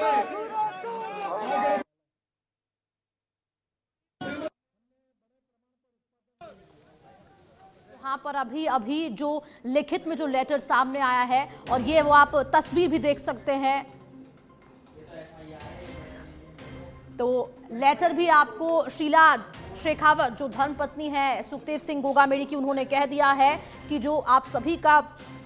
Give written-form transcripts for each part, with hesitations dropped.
यहाँ पर अभी अभी जो लिखित में जो लेटर सामने आया है, और ये वो आप तस्वीर भी देख सकते हैं, तो लेटर भी आपको शीला शेखावत जो धर्मपत्नी है सुखदेव सिंह गोगामेड़ी की, उन्होंने कह दिया है कि जो आप सभी का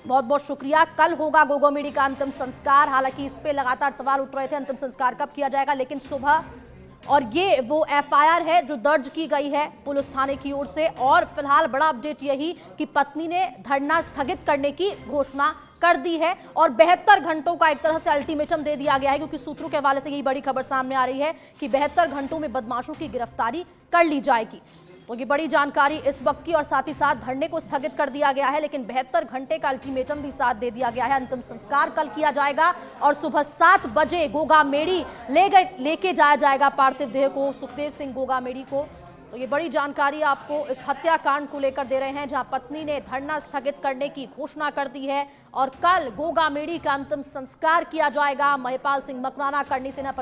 बहुत बहुत शुक्रिया। कल होगा गोगामेड़ी का अंतिम संस्कार। हालांकि इस पे लगातार सवाल उठ रहे थे अंतिम संस्कार कब किया जाएगा, लेकिन सुबह, और ये वो एफआईआर है जो दर्ज की गई है पुलिस थाने की ओर से। और फिलहाल बड़ा अपडेट यही कि पत्नी ने धरना स्थगित करने की घोषणा कर दी है और 72 घंटों का एक तरह से अल्टीमेटम दे दिया गया है, क्योंकि सूत्रों के हवाले से यही बड़ी खबर सामने आ रही है कि 72 घंटों में बदमाशों की गिरफ्तारी कर ली जाएगी। तो ये बड़ी जानकारी इस वक्त की, और साथ ही साथ धरने को स्थगित कर दिया गया है, लेकिन 72 घंटे का अल्टीमेटम भी साथ दे दिया गया है। अंतिम संस्कार कल किया जाएगा और सुबह 7 बजे गोगामेड़ी लेके जाया जाएगा पार्थिव देह को, सुखदेव सिंह गोगामेड़ी को। तो ये बड़ी जानकारी आपको इस हत्याकांड को लेकर दे रहे हैं, जहां पत्नी ने धरना स्थगित करने की घोषणा कर दी है और कल गोगामेड़ी का अंतिम संस्कार किया जाएगा। महिपाल सिंह मकराना, करनी सेना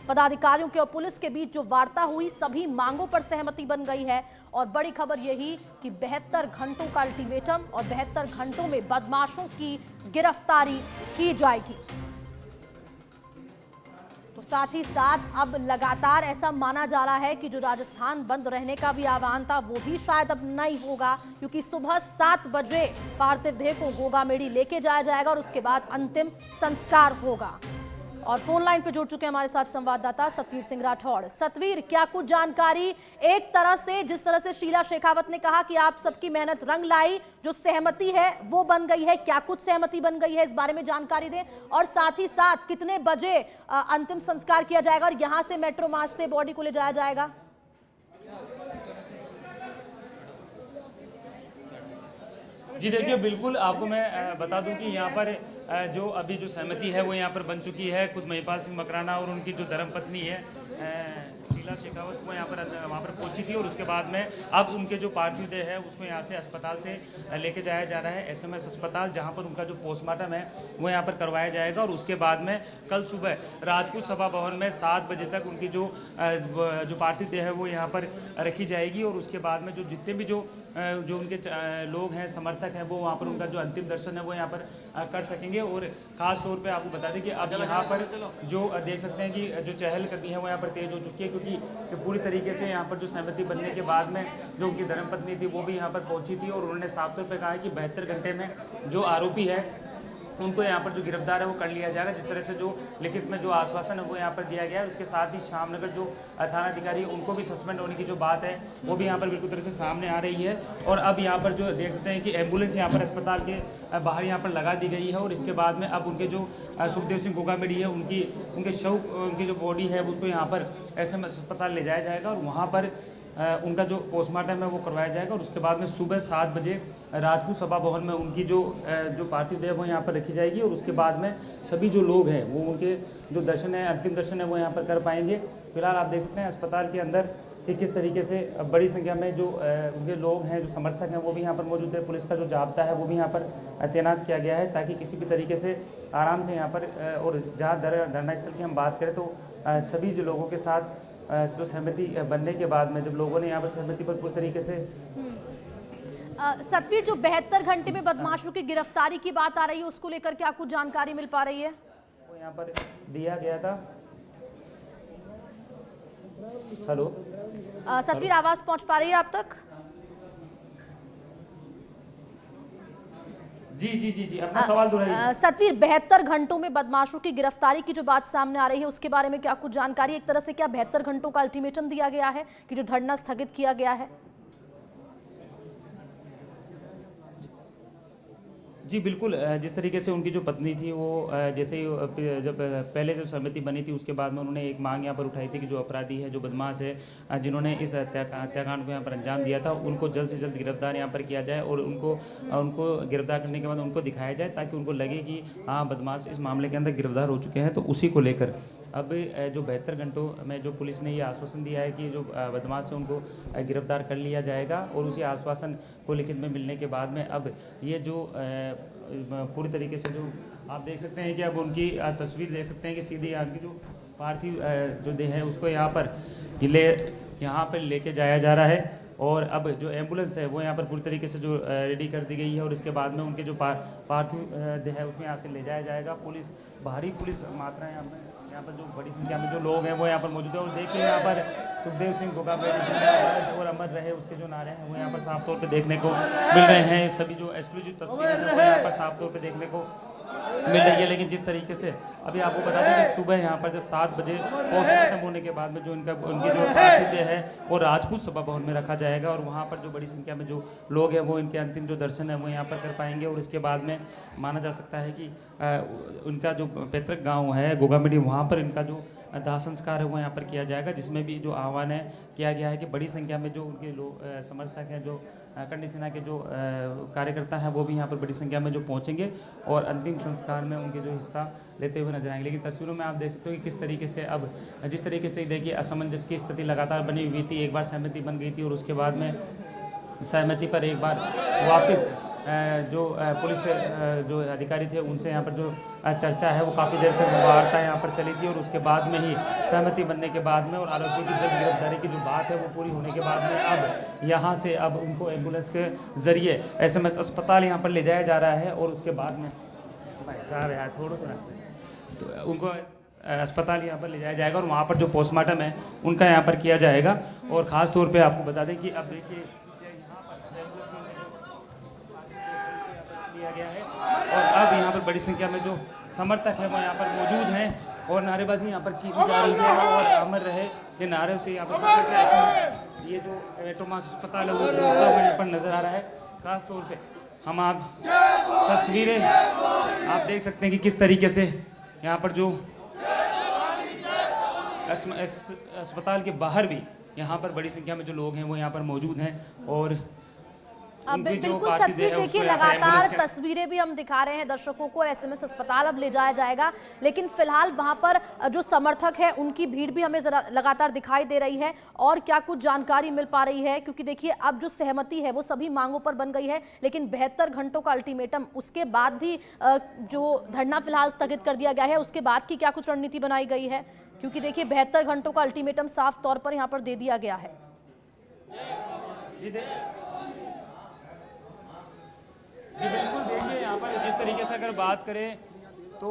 पदाधिकारियों के और पुलिस के बीच जो वार्ता हुई, सभी मांगों पर सहमति बन गई है। और बड़ी खबर यही कि 72 घंटों का अल्टीमेटम और 72 घंटों में बदमाशों की गिरफ्तारी की जाएगी। तो साथ ही साथ अब लगातार ऐसा माना जा रहा है कि जो राजस्थान बंद रहने का भी आह्वान था वो भी शायद अब नहीं होगा, क्योंकि सुबह 7 बजे पार्थिव देह को गोगामेड़ी लेके जाया जाएगा और उसके बाद अंतिम संस्कार होगा। और फोन लाइन पे जुड़ चुके हैं हमारे साथ संवाददाता सतवीर सिंह राठौड़। सतवीर, क्या कुछ जानकारी? एक तरह से जिस तरह से शीला शेखावत ने कहा कि आप सबकी मेहनत रंग लाई, जो सहमति है वो बन गई है, क्या कुछ सहमति बन गई है, इस बारे में जानकारी दें। और साथ ही साथ कितने बजे अंतिम संस्कार किया जाएगा और यहाँ से मेट्रो मार्ग से बॉडी को ले जाया जाएगा? जी देखिए, बिल्कुल आपको मैं बता दूं कि यहाँ पर जो अभी जो सहमति है वो यहाँ पर बन चुकी है। खुद महिपाल सिंह मकराना और उनकी जो धर्मपत्नी है शीला शेखावत वो यहाँ पर पहुंची थी, और उसके बाद में अब उनके जो पार्थिव देह है उसको यहाँ से अस्पताल से लेके जाया जा रहा है एसएमएस अस्पताल, जहाँ पर उनका जो पोस्टमार्टम है वो यहाँ पर करवाया जाएगा। और उसके बाद में कल सुबह राजपूत सभा भवन में 7 बजे तक उनकी जो पार्थिव देह है वो यहाँ पर रखी जाएगी। और उसके बाद में जो जितने भी जो उनके लोग हैं, समर्थक हैं, वो वहाँ पर उनका जो अंतिम दर्शन है वो यहाँ पर कर सकेंगे। और ख़ास तौर पे आपको बता दें कि अब यहाँ पर जो देख सकते हैं कि जो चहलकदमी है वो यहाँ पर तेज हो चुकी है, क्योंकि पूरी तरीके से यहाँ पर जो सहमति बनने के बाद में जो उनकी धर्मपत्नी थी वो भी यहाँ पर पहुँची थी, और उन्होंने साफ तौर पर कहा है कि 72 घंटे में जो आरोपी है उनको यहाँ पर जो गिरफ्तार है वो कर लिया जाएगा। जिस तरह से जो लिखित में जो आश्वासन है वो यहाँ पर दिया गया है, उसके साथ ही श्यामनगर जो थाना अधिकारी उनको भी सस्पेंड होने की जो बात है वो भी यहाँ पर बिल्कुल तरह से सामने आ रही है। और अब यहाँ पर जो देख सकते हैं कि एम्बुलेंस यहाँ पर अस्पताल के बाहर यहाँ पर लगा दी गई है, और इसके बाद में अब उनके जो सुखदेव सिंह गोगामेड़ी है उनके शव, उनकी जो बॉडी है उसको यहाँ पर एसएमएस अस्पताल ले जाया जाएगा और वहाँ पर उनका जो पोस्टमार्टम है वो करवाया जाएगा। और उसके बाद में सुबह 7 बजे राजपूत सभा भवन में उनकी जो पार्थिव देह वो यहाँ पर रखी जाएगी, और उसके बाद में सभी जो लोग हैं वो उनके जो दर्शन है, अंतिम दर्शन है वो यहाँ पर कर पाएंगे। फिलहाल आप देख सकते हैं अस्पताल के अंदर कि किस तरीके से बड़ी संख्या में जो उनके लोग हैं, जो समर्थक हैं, वो भी यहाँ पर मौजूद है। पुलिस का जो जाब्ता है वो भी यहाँ पर तैनात किया गया है, ताकि किसी भी तरीके से आराम से यहाँ पर, और जहाँ धरना स्थल की हम बात करें तो सभी जो लोगों के साथ जो सहमति बनने के बाद में जब लोगों ने यहाँ पर सहमति पर पूरी तरीके से सतवीर, जो 72 घंटे में बदमाशों की गिरफ्तारी की बात आ रही है उसको लेकर क्या कुछ जानकारी मिल पा रही है? वो यहाँ पर दिया गया था। हेलो सतवीर, आवाज पहुंच पा रही है आप तक? जी अपना सवाल दोहराइए। सतवीर, 72 घंटों में बदमाशों की गिरफ्तारी की जो बात सामने आ रही है उसके बारे में क्या कुछ जानकारी? एक तरह से क्या 72 घंटों का अल्टीमेटम दिया गया है कि जो धरना स्थगित किया गया है? जी बिल्कुल, जिस तरीके से उनकी जो पत्नी थी वो जैसे ही जब पहले जो सहमति बनी थी उसके बाद में उन्होंने एक मांग यहाँ पर उठाई थी कि जो अपराधी है, जो बदमाश है, जिन्होंने इस हत्याकांड को यहाँ पर अंजाम दिया था, उनको जल्द से जल्द गिरफ्तार यहाँ पर किया जाए और उनको गिरफ्तार करने के बाद उनको दिखाया जाए, ताकि उनको लगे कि हाँ, बदमाश इस मामले के अंदर गिरफ्तार हो चुके हैं। तो उसी को लेकर अब जो 72 घंटों में जो पुलिस ने ये आश्वासन दिया है कि जो बदमाश है उनको गिरफ्तार कर लिया जाएगा, और उसी आश्वासन को लिखित में मिलने के बाद में अब ये जो पूरी तरीके से जो आप देख सकते हैं कि अब उनकी तस्वीर देख सकते हैं कि सीधे यहाँ की जो पार्थिव जो देह है उसको यहाँ पर लेके जाया जा रहा है। और अब जो एम्बुलेंस है वो यहाँ पर पूरी तरीके से जो रेडी कर दी गई है और इसके बाद में उनके जो पार्थिव देह है उसमें यहाँ से ले जाया जाएगा। भारी पुलिस मात्रा है यहाँ पर जो बड़ी संख्या में जो लोग हैं वो यहाँ पर मौजूद है। और देखिए यहाँ पर सुखदेव सिंह गोगा और अमर रहे उसके जो नारे हैं वो यहाँ पर साफ तौर पे देखने को मिल रहे हैं। सभी जो एक्सक्लूसिव तस्वीरें हैं वो यहाँ पर साफ तौर पे देखने को मिल रही है। लेकिन जिस तरीके से अभी आपको बता दें कि सुबह यहाँ पर जब 7 बजे पोस्टमार्टम होने के बाद में जो उनकी जो पार्थिव देह है वो राजपूत सभा भवन में रखा जाएगा और वहाँ पर जो बड़ी संख्या में जो लोग हैं वो इनके अंतिम जो दर्शन है वो यहाँ पर कर पाएंगे। और इसके बाद में माना जा सकता है कि उनका जो पैतृक गाँव है गोगामेडी वहाँ पर इनका जो दाह संस्कार है वो यहाँ पर किया जाएगा, जिसमें भी जो आह्वान है किया गया है कि बड़ी संख्या में जो उनके लोग समर्थक हैं, जो कंडी सेना के जो कार्यकर्ता हैं वो भी यहाँ पर बड़ी संख्या में जो पहुँचेंगे और अंतिम संस्कार में उनके जो हिस्सा लेते हुए नजर आएंगे। लेकिन तस्वीरों में आप देख सकते हो कि किस तरीके से अब जिस तरीके से देखिए असमंजस की स्थिति लगातार बनी हुई थी। एक बार सहमति बन गई थी और उसके बाद में सहमति पर एक बार वापस जो पुलिस जो अधिकारी थे उनसे यहाँ पर जो चर्चा है वो काफ़ी देर तक वार्ता यहाँ पर चली थी और उसके बाद में ही सहमति बनने के बाद में और आरोपी की जल्द गिरफ्तारी की जो बात है वो पूरी होने के बाद में अब यहाँ से अब उनको एम्बुलेंस के ज़रिए SMS अस्पताल यहाँ पर ले जाया जा रहा है। और उसके बाद में भाई साहब यार थोड़ा तो उनको अस्पताल यहाँ पर ले जाया जाएगा और वहाँ पर जो पोस्टमार्टम है उनका यहाँ पर किया जाएगा। और ख़ास तौर पर आपको बता दें कि अब देखिए गया है और अब यहाँ पर बड़ी संख्या में जो समर्थक है वो यहाँ पर मौजूद हैं और नारेबाजी यहाँ पर की जा रही है और अमर रहे के नारे से यहाँ पर ये जो एटोमास अस्पताल है वो यहाँ पर नजर आ रहा है। खास तौर पे हम आप तस्वीरें आप देख सकते हैं कि किस तरीके से यहाँ पर जो अस्पताल के बाहर भी यहाँ पर बड़ी संख्या में जो लोग हैं वो यहाँ पर मौजूद हैं। और अब बिल्कुल सतवीर देखिए लगातार तस्वीरें भी हम दिखा रहे हैं दर्शकों को। SMS अस्पताल अब ले जाया जाएगा, लेकिन फिलहाल वहां पर जो समर्थक है उनकी भीड़ भी हमें लगातार दिखाई दे रही है। और क्या कुछ जानकारी मिल पा रही है, क्योंकि देखिए अब जो सहमति है वो सभी मांगों पर बन गई है, लेकिन 72 घंटों का अल्टीमेटम उसके बाद भी जो धरना फिलहाल स्थगित कर दिया गया है उसके बाद की क्या कुछ रणनीति बनाई गई है, क्योंकि देखिए 72 घंटों का अल्टीमेटम साफ तौर पर यहाँ पर दे दिया गया है। जी बिल्कुल, देखिए यहाँ पर जिस तरीके से अगर बात करें तो